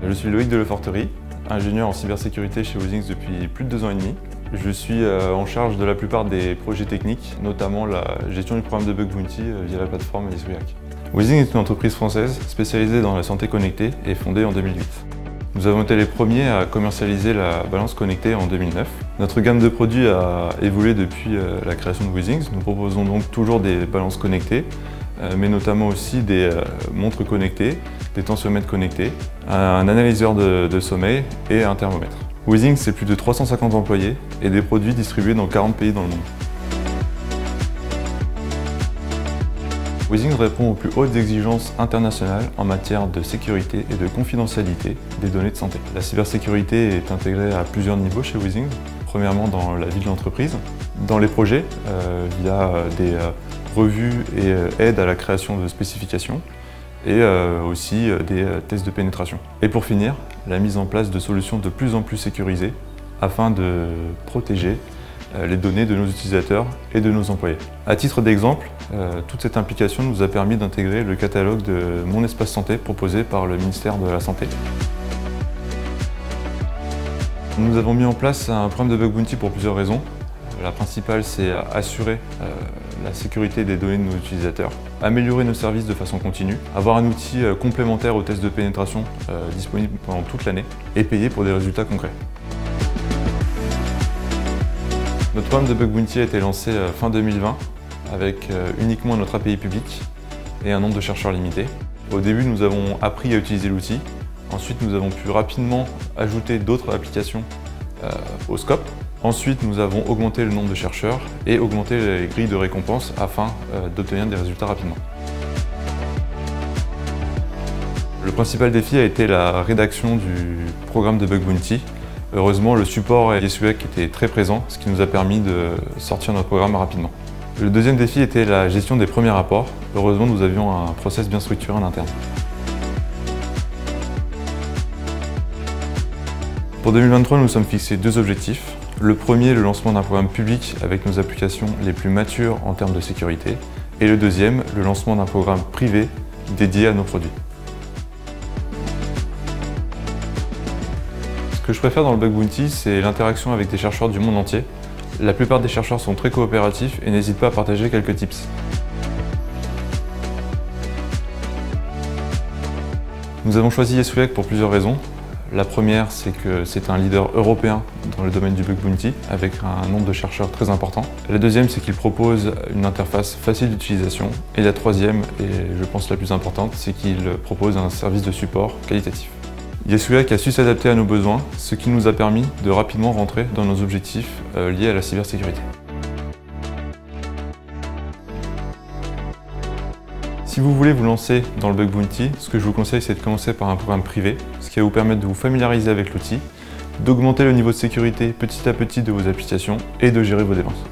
Je suis Loïc de Leforterie, ingénieur en cybersécurité chez Withings depuis plus de 2 ans et demi. Je suis en charge de la plupart des projets techniques, notamment la gestion du programme de Bug Bounty via la plateforme YesWeHack. Withings est une entreprise française spécialisée dans la santé connectée et fondée en 2008. Nous avons été les premiers à commercialiser la balance connectée en 2009. Notre gamme de produits a évolué depuis la création de Withings. Nous proposons donc toujours des balances connectées, mais notamment aussi des montres connectées, des tensiomètres connectés, un analyseur de sommeil et un thermomètre. Withings, c'est plus de 350 employés et des produits distribués dans 40 pays dans le monde. Withings répond aux plus hautes exigences internationales en matière de sécurité et de confidentialité des données de santé. La cybersécurité est intégrée à plusieurs niveaux chez Withings. Premièrement, dans la vie de l'entreprise, dans les projets, via des revues et aides à la création de spécifications, et aussi des tests de pénétration. Et pour finir, la mise en place de solutions de plus en plus sécurisées afin de protéger les données de nos utilisateurs et de nos employés. À titre d'exemple, toute cette implication nous a permis d'intégrer le catalogue de Mon Espace Santé proposé par le ministère de la Santé. Nous avons mis en place un programme de Bug Bounty pour plusieurs raisons. La principale, c'est assurer la sécurité des données de nos utilisateurs, améliorer nos services de façon continue, avoir un outil complémentaire aux tests de pénétration disponible pendant toute l'année et payer pour des résultats concrets. Notre programme de Bug Bounty a été lancé fin 2020 avec uniquement notre API public et un nombre de chercheurs limité. Au début, nous avons appris à utiliser l'outil. Ensuite, nous avons pu rapidement ajouter d'autres applications au scope. Ensuite, nous avons augmenté le nombre de chercheurs et augmenté les grilles de récompense afin d'obtenir des résultats rapidement. Le principal défi a été la rédaction du programme de Bug Bounty. Heureusement, le support YesWeHack était très présent, ce qui nous a permis de sortir notre programme rapidement. Le deuxième défi était la gestion des premiers rapports. Heureusement, nous avions un process bien structuré en interne. Pour 2023, nous nous sommes fixés 2 objectifs. Le premier, le lancement d'un programme public avec nos applications les plus matures en termes de sécurité. Et le deuxième, le lancement d'un programme privé dédié à nos produits. Ce que je préfère dans le Bug Bounty, c'est l'interaction avec des chercheurs du monde entier. La plupart des chercheurs sont très coopératifs et n'hésitent pas à partager quelques tips. Nous avons choisi YesWeHack pour plusieurs raisons. La première, c'est que c'est un leader européen dans le domaine du Bug Bounty, avec un nombre de chercheurs très important. La deuxième, c'est qu'il propose une interface facile d'utilisation. Et la troisième, et je pense la plus importante, c'est qu'il propose un service de support qualitatif. YesWeHack a su s'adapter à nos besoins, ce qui nous a permis de rapidement rentrer dans nos objectifs liés à la cybersécurité. Si vous voulez vous lancer dans le Bug Bounty, ce que je vous conseille, c'est de commencer par un programme privé, ce qui va vous permettre de vous familiariser avec l'outil, d'augmenter le niveau de sécurité petit à petit de vos applications et de gérer vos dépenses.